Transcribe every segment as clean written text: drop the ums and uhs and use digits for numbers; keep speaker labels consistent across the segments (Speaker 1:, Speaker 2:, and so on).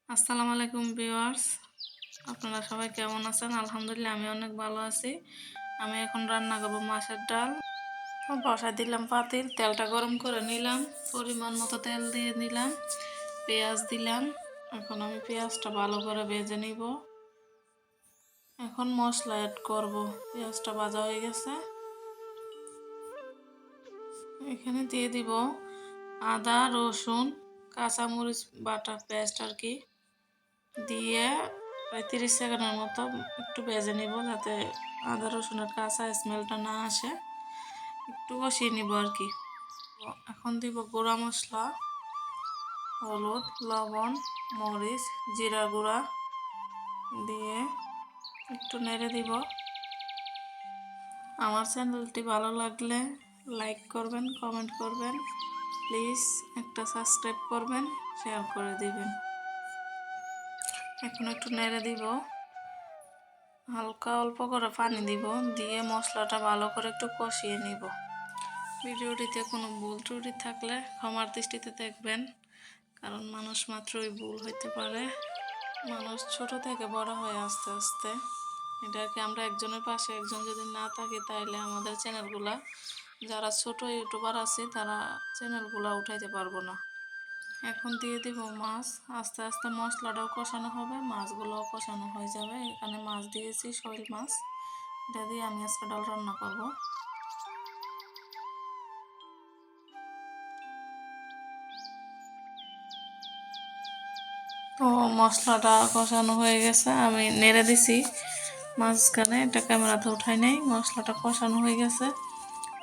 Speaker 1: আসসালামু আলাইকুম ভিউয়ার্স, আপনারা সবাই কেমন আছেন? আলহামদুলিল্লাহ আমি অনেক ভালো আছি। আমি এখন রান্না করব মাছের ডাল। বসায় দিলাম পাতিল, তেলটা গরম করে নিলাম, পরিমাণ মতো তেল দিয়ে নিলাম, পেঁয়াজ দিলাম। এখন আমি পেঁয়াজটা ভালো করে ভেজে নিব। এখন মশলা অ্যাড করব। পেঁয়াজটা ভাজা হয়ে গেছে, এখানে দিয়ে দিব আদা, রসুন, কাঁচামরিচ বাটা পেস্ট আর কি দিয়ে প্রায় 30 সেকেন্ডের মতো একটু ভেজে নিব, যাতে আদা রসুনের কাঁচা স্মেলটা না আসে। একটু কষিয়ে নিব আর কি। এখন দিব গুঁড়া মশলা, হলুদ, লবণ, মরিচ, জিরা গুঁড়া দিয়ে একটু নেড়ে দিব। আমার চ্যানেলটি ভালো লাগলে লাইক করবেন, কমেন্ট করবেন, প্লিজ একটা সাবস্ক্রাইব করবেন, শেয়ার করে দিবেন। এখন একটু নেড়ে দিব, হালকা অল্প করে পানি দিব, দিয়ে মশলাটা ভালো করে একটু কষিয়ে নিব। ভিডিওটিতে কোনো ভুল ত্রুটি থাকলে ক্ষমার দৃষ্টিতে দেখবেন, কারণ মানুষ মাত্রই ভুল হইতে পারে। মানুষ ছোট থেকে বড় হয় আস্তে আস্তে। এটা আর কি, আমরা একজনের পাশে একজন যদি না থাকি তাইলে আমাদের চ্যানেলগুলা, যারা ছোট ইউটিউবার আছে তারা চ্যানেলগুলা উঠাইতে পারবো না। এখন দিয়ে দিব মাছ, আস্তে আস্তে মশলাটাও কষানো হবে, মাছগুলোও কষানো হয়ে যাবে। এখানে মাছ দিয়েছি, শৈল মাছ, এটা দিয়ে আমি আজকে ডাল রান্না করব। তো মশলাটা কষানো হয়ে গেছে, আমি নেড়ে দিছি মাঝখানে, এটা ক্যামেরাতে উঠাই নাই। মশলাটা কষানো হয়ে গেছে,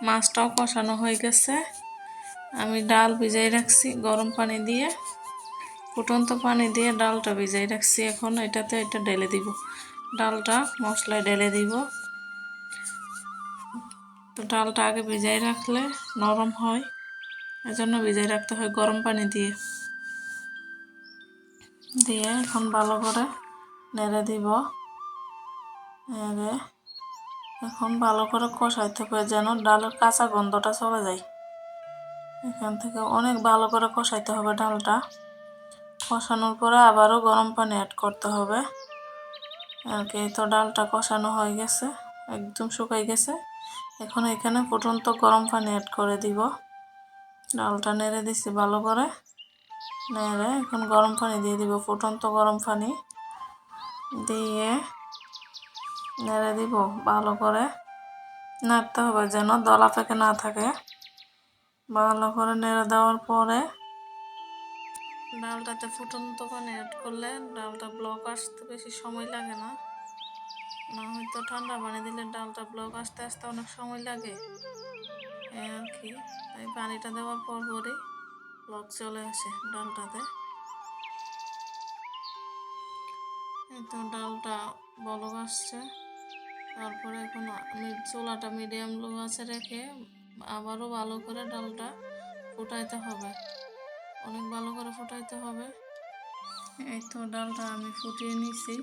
Speaker 1: মাছটাও কষানো হয়ে গেছে। আমি ডাল ভিজাই রাখছি গরম পানি দিয়ে, ফুটন্ত পানি দিয়ে ডালটা ভিজাই রাখছি। এখন এটা ঢেলে দিব, ডালটা মশলায় ঢেলে দিব। তো ডালটা আগে ভিজাই রাখলে নরম হয়, এজন্য ভিজাই রাখতে হয় গরম পানি দিয়ে। এখন ভালো করে নেড়ে দিব। নেড়ে এখন ভালো করে কষাইতে হবে যেন ডালের কাঁচা গন্ধটা চলে যায়। এখান থেকে অনেক ভালো করে কষাইতে হবে ডালটা। কষানোর পরে আবারও গরম পানি অ্যাড করতে হবে আর কি। তো ডালটা কষানো হয়ে গেছে, একদম শুকাই গেছে। এখন এখানে ফুটন্ত গরম পানি অ্যাড করে দিব। ডালটা নেড়ে দিছি ভালো করে, নেড়ে এখন গরম পানি দিয়ে দিব, ফুটন্ত গরম পানি দিয়ে নেড়ে দিব। ভালো করে নাড়তে হবে যেন দলা পেকে না থাকে। ভালো করে নেড়ে দেওয়ার পরে ডালটাতে ফুটন্ত পানি অ্যাড করলে ডালটা ব্লক আসতে বেশি সময় লাগে না। না হয়তো ঠান্ডা পানি দিলে ডালটা ব্লক আসতে আসতে অনেক সময় লাগে আর কি। তাই পানিটা দেওয়ার পরই ব্লক চলে আসে ডালটাতে। তো ডালটা বলক আসছে, তারপরে এখন আমি চুলাটা মিডিয়াম লো আছে রেখে আবারও ভালো করে ডালটা ফুটাইতে হবে, অনেক ভালো করে ফুটাইতে হবে। এই তো ডালটা আমি ফুটিয়ে নিছি,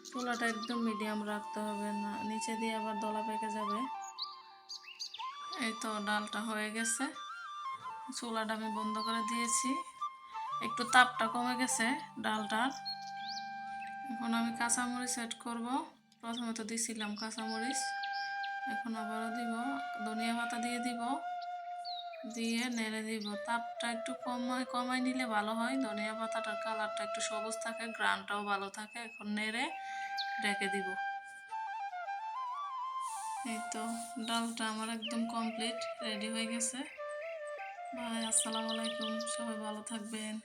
Speaker 1: চুলাটা একদম মিডিয়াম রাখতে হবে, না নিচে দিয়ে আবার দলা পেকে যাবে। এই তো ডালটা হয়ে গেছে, চুলাটা আমি বন্ধ করে দিয়েছি, একটু তাপটা কমে গেছে ডালটার। এখন আমি কাঁচামরিচ অ্যাড করব। প্রথমে তো দিছিলাম কাঁচামরিচ, এখন আবারও দিব, ধনিয়া পাতা দিয়ে দিব, দিয়ে নেড়ে দিব। তাপটা একটু কমাই নিলে ভালো হয়, ধনিয়া পাতাটার কালারটা একটু সবুজ থাকে, গ্রানটাও ভালো থাকে। এখন নেড়ে রেখে দিব। এই তো ডালটা আমার একদম কমপ্লিট রেডি হয়ে গেছে। বাই, আসসালামু আলাইকুম, সবাই ভালো থাকবেন।